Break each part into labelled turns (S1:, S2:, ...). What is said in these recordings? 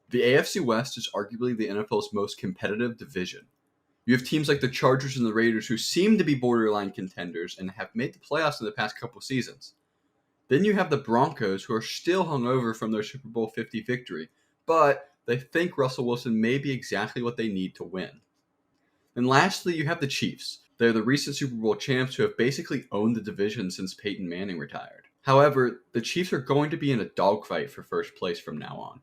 S1: The AFC West is arguably the NFL's most competitive division. You have teams like the Chargers and the Raiders who seem to be borderline contenders and have made the playoffs in the past couple seasons. Then you have the Broncos who are still hungover from their Super Bowl 50 victory, but they think Russell Wilson may be exactly what they need to win. And lastly, you have the Chiefs. They're the recent Super Bowl champs who have basically owned the division since Peyton Manning retired. However, the Chiefs are going to be in a dogfight for first place from now on.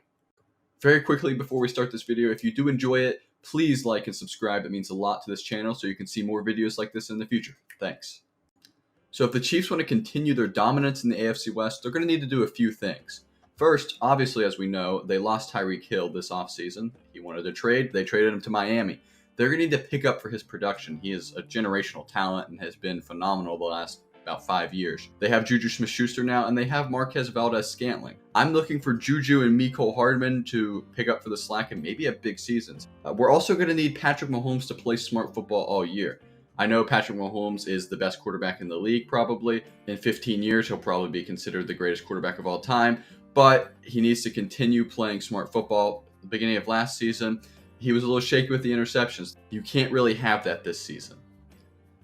S1: Very quickly before we start this video, if you do enjoy it, please like and subscribe. It means a lot to this channel so you can see more videos like this in the future. Thanks. So if the Chiefs want to continue their dominance in the AFC West, they're going to need to do a few things. First, obviously, as we know, they lost Tyreek Hill this offseason. He wanted to trade. They traded him to Miami. They're going to need to pick up for his production. He is a generational talent and has been phenomenal the last about 5 years. They have Juju Smith-Schuster now, and they have Marquez Valdez-Scantling. I'm looking for Juju and Mecole Hardman to pick up for the slack and maybe have big seasons. We're also going to need Patrick Mahomes to play smart football all year. I know Patrick Mahomes is the best quarterback in the league, probably. In 15 years, he'll probably be considered the greatest quarterback of all time, but he needs to continue playing smart football. At the beginning of last season, he was a little shaky with the interceptions. You can't really have that this season.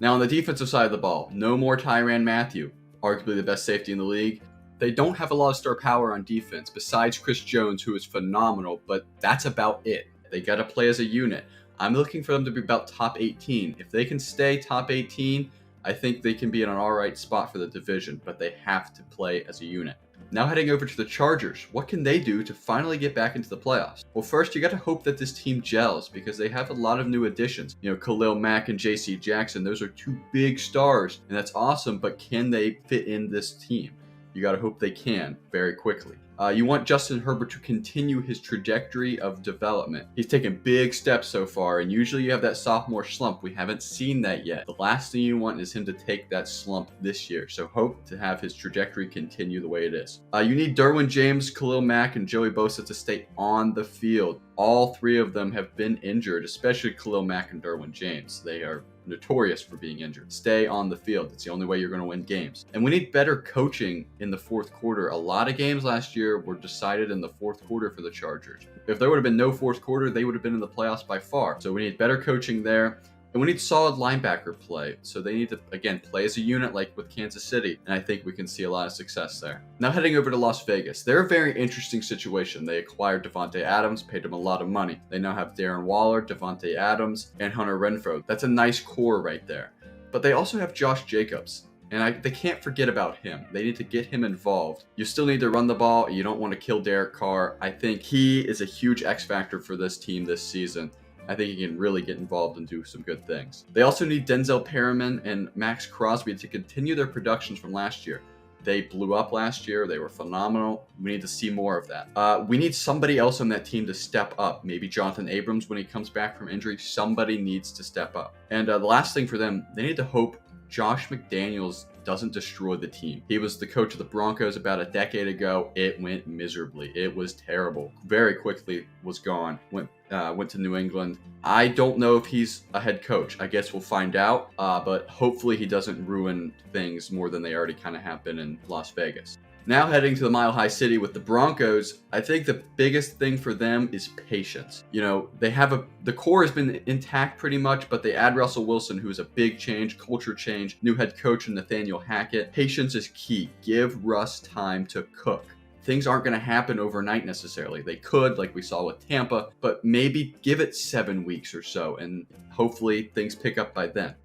S1: Now, on the defensive side of the ball, no more Tyrann Mathieu, arguably the best safety in the league. They don't have a lot of star power on defense besides Chris Jones, who is phenomenal, but that's about it. They got to play as a unit. I'm looking for them to be about top 18. If they can stay top 18, I think they can be in an all right spot for the division, but they have to play as a unit. Now heading over to the Chargers, what can they do to finally get back into the playoffs? Well, first, you got to hope that this team gels because they have a lot of new additions. You know, Khalil Mack and J.C. Jackson, those are two big stars, and that's awesome, but can they fit in this team? You got to hope they can very quickly. You want Justin Herbert to continue his trajectory of development. He's taken big steps so far, and usually you have that sophomore slump. We haven't seen that yet. The last thing you want is him to take that slump this year, so hope to have his trajectory continue the way it is. You need Derwin James, Khalil Mack, and Joey Bosa to stay on the field. All three of them have been injured, especially Khalil Mack and Derwin James. They are notorious for being injured. Stay on the field. It's the only way you're going to win games. And we need better coaching in the fourth quarter. A lot of games last year were decided in the fourth quarter for the Chargers. If there would have been no fourth quarter, they would have been in the playoffs by far. So we need better coaching there. And we need solid linebacker play. So they need to, again, play as a unit like with Kansas City. And I think we can see a lot of success there. Now heading over to Las Vegas. They're a very interesting situation. They acquired Davante Adams, paid him a lot of money. They now have Darren Waller, Davante Adams, and Hunter Renfrow. That's a nice core right there. But they also have Josh Jacobs. And they can't forget about him. They need to get him involved. You still need to run the ball. You don't want to kill Derek Carr. I think he is a huge X factor for this team this season. I think he can really get involved and do some good things. They also need Denzel Perriman and Max Crosby to continue their productions from last year. They blew up last year. They were phenomenal. We need to see more of that. We need somebody else on that team to step up. Maybe Jonathan Abrams when he comes back from injury. Somebody needs to step up. And the last thing for them, they need to hope Josh McDaniels doesn't destroy the team. He was the coach of the Broncos about a decade ago. It went miserably. It was terrible. Very quickly was gone. Went to New England. I don't know if he's a head coach. I guess we'll find out. But hopefully he doesn't ruin things more than they already kind of have been in Las Vegas. Now heading to the Mile High City with the Broncos, I think the biggest thing for them is patience. You know, they have the core has been intact pretty much, but they add Russell Wilson, who's a big change, culture change, new head coach Nathaniel Hackett. Patience is key. Give Russ time to cook. Things aren't going to happen overnight necessarily. They could, like we saw with Tampa, but maybe give it 7 weeks or so, and hopefully things pick up by then.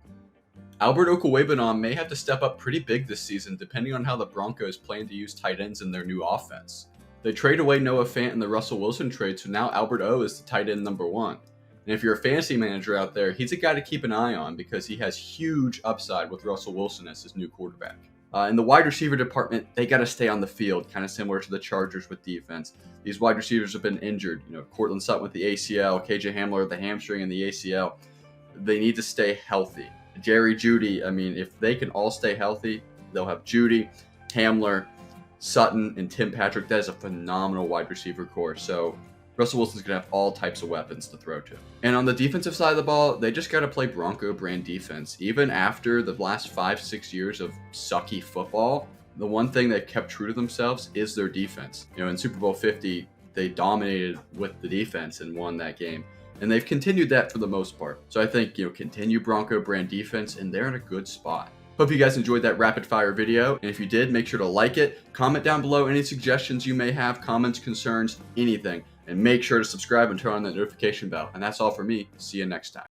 S1: Albert Okwuegbunam may have to step up pretty big this season depending on how the Broncos plan to use tight ends in their new offense. They trade away Noah Fant in the Russell Wilson trade, so now Albert O is the tight end number 1. And if you're a fantasy manager out there, he's a guy to keep an eye on because he has huge upside with Russell Wilson as his new quarterback. In the wide receiver department, they got to stay on the field, kind of similar to the Chargers with defense. These wide receivers have been injured. You know, Cortland Sutton with the ACL, KJ Hamler with the hamstring and the ACL. They need to stay healthy. Jerry Jeudy, I mean, if they can all stay healthy, they'll have Jeudy, Hamler, Sutton, and Tim Patrick. That is a phenomenal wide receiver core. So Russell Wilson's going to have all types of weapons to throw to. And on the defensive side of the ball, they just got to play Bronco brand defense. Even after the last 5-6 years of sucky football, the one thing they've kept true to themselves is their defense. You know, in Super Bowl 50, they dominated with the defense and won that game. And they've continued that for the most part. So I think, continue Bronco brand defense, and they're in a good spot. Hope you guys enjoyed that rapid fire video. And if you did, make sure to like it. Comment down below any suggestions you may have, comments, concerns, anything. And make sure to subscribe and turn on that notification bell. And that's all for me. See you next time.